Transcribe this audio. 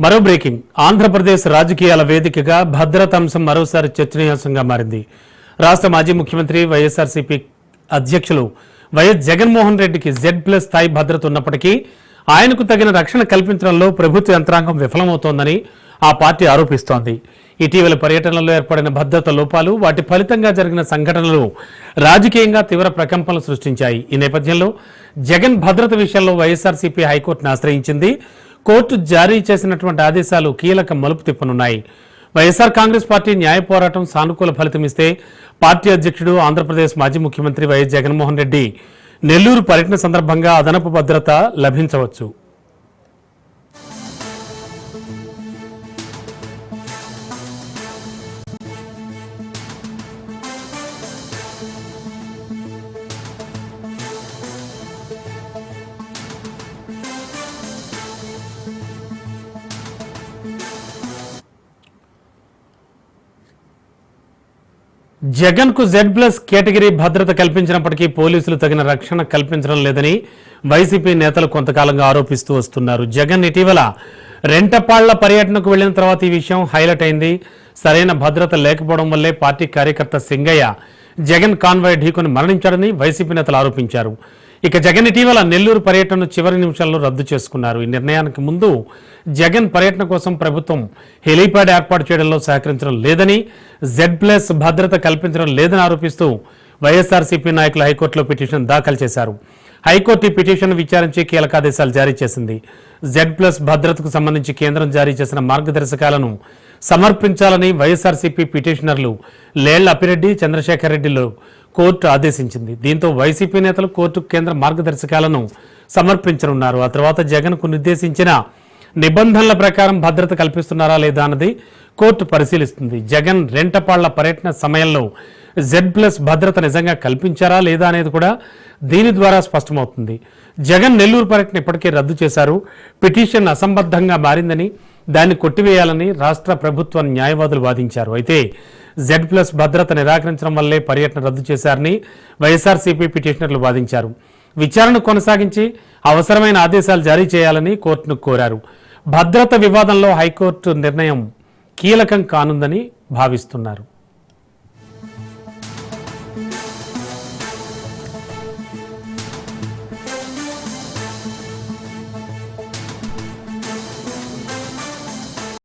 మరో బ్రేకింగ్. ఆంధ్రప్రదేశ్ రాజకీయాల వేదికగా భద్రత అంశం మరోసారి చర్చనీయాంశంగా మారింది. రాష్ట్ర మాజీ ముఖ్యమంత్రి వైఎస్ఆర్సీపీ అధ్యక్షులు వైఎస్ జగన్మోహన్ రెడ్డికి Z+ స్థాయి భద్రత ఉన్నప్పటికీ ఆయనకు తగిన రక్షణ కల్పించడంలో ప్రభుత్వ యంత్రాంగం విఫలమవుతోందని ఆ పార్టీ ఆరోపిస్తోంది. ఇటీవల పర్యటనలో ఏర్పడిన భద్రత లోపాలు, వాటి ఫలితంగా జరిగిన సంఘటనలు రాజకీయంగా తీవ్ర ప్రకంపనలు సృష్టించాయి. ఈ నేపథ్యంలో జగన్ భద్రత విషయంలో వైఎస్ఆర్సీపీ హైకోర్టును ఆశ్రయించింది. కోర్టు జారీ చేసినటువంటి ఆదేశాలు కీలక మలుపు తిప్పనున్నాయి. వైఎస్ఆర్ కాంగ్రెస్ పార్టీ న్యాయ పోరాటం సానుకూల ఫలితమిస్తే పార్టీ అధ్యక్షుడు, ఆంధ్రప్రదేశ్ మాజీ ముఖ్యమంత్రి వైఎస్ జగన్మోహన్ రెడ్డి నెల్లూరు పర్యటన సందర్భంగా అదనపు భద్రత లభించవచ్చు. జగన్ కు Z+ కేటగిరీ భద్రత కల్పించినప్పటికీ పోలీసులు తగిన రక్షణ కల్పించడం లేదని వైసీపీ నేతలు కొంతకాలంగా ఆరోపిస్తూ వస్తున్నారు. జగన్ ఇటీవల రెంటపాళ్ల పర్యటనకు వెళ్లిన తర్వాత ఈ విషయం హైలైట్ అయింది. సరైన భద్రత లేకపోవడం వల్లే పార్టీ కార్యకర్త సింగయ్య జగన్ కాన్వాయ్ ఢీకొని మరణించాడని వైసీపీ నేతలు ఆరోపించారు. ఇక జగన్ ఇటీవల నెల్లూరు పర్యటనను చివరి నిమిషాల్లో రద్దు చేసుకున్నారు. ఈ నిర్ణయానికి ముందు జగన్ పర్యటన కోసం ప్రభుత్వం హెలీప్యాడ్ ఏర్పాటు చేయడంలో సహకరించడం లేదని, Z+ భద్రత కల్పించడం లేదని ఆరోపిస్తూ వైఎస్ఆర్సీపీ నాయకులు హైకోర్టులో పిటిషన్ దాఖలు చేశారు. హైకోర్టు ఈ పిటిషన్ విచారించి కీలక ఆదేశాలు జారీ చేసింది. Z+ భద్రతకు సంబంధించి కేంద్రం జారీ చేసిన మార్గదర్శకాలను సమర్పించాలని వైఎస్ఆర్సీపీ పిటిషనర్లు లేళ్ల అప్పిరెడ్డి, చంద్రశేఖర్ రెడ్డిలు కోర్టు ఆదేశించింది. దీంతో వైసీపీ నేతలు కోర్టుకు కేంద్ర మార్గదర్శకాలను సమర్పించనున్నారు. ఆ తర్వాత జగన్కు నిర్దేశించిన నిబంధనల ప్రకారం భద్రత కల్పిస్తున్నారా లేదా అన్నది కోర్టు పరిశీలిస్తుంది. జగన్ రెంటపాళ్ల పర్యటన సమయంలో Z+ భద్రత నిజంగా కల్పించారా లేదా అనేది కూడా దీని ద్వారా స్పష్టమవుతుంది. జగన్ నెల్లూరు పర్యటన ఇప్పటికే రద్దు చేశారు. పిటిషన్ అసంబద్ధంగా మారిందని, దాన్ని కొట్టివేయాలని రాష్ట్ర ప్రభుత్వ న్యాయవాదులు వాదించారు. అయితే Z+ భద్రత నిరాకరించడం వల్లే పర్యటన రద్దు చేశారని వైఎస్ఆర్సీపీ పిటిషనర్లు వాదించారు. విచారణ కొనసాగించి అవసరమైన ఆదేశాలు జారీ చేయాలని కోర్టును కోరారు. భద్రత వివాదంలో హైకోర్టు నిర్ణయం కీలకం కానుందని భావిస్తున్నారు.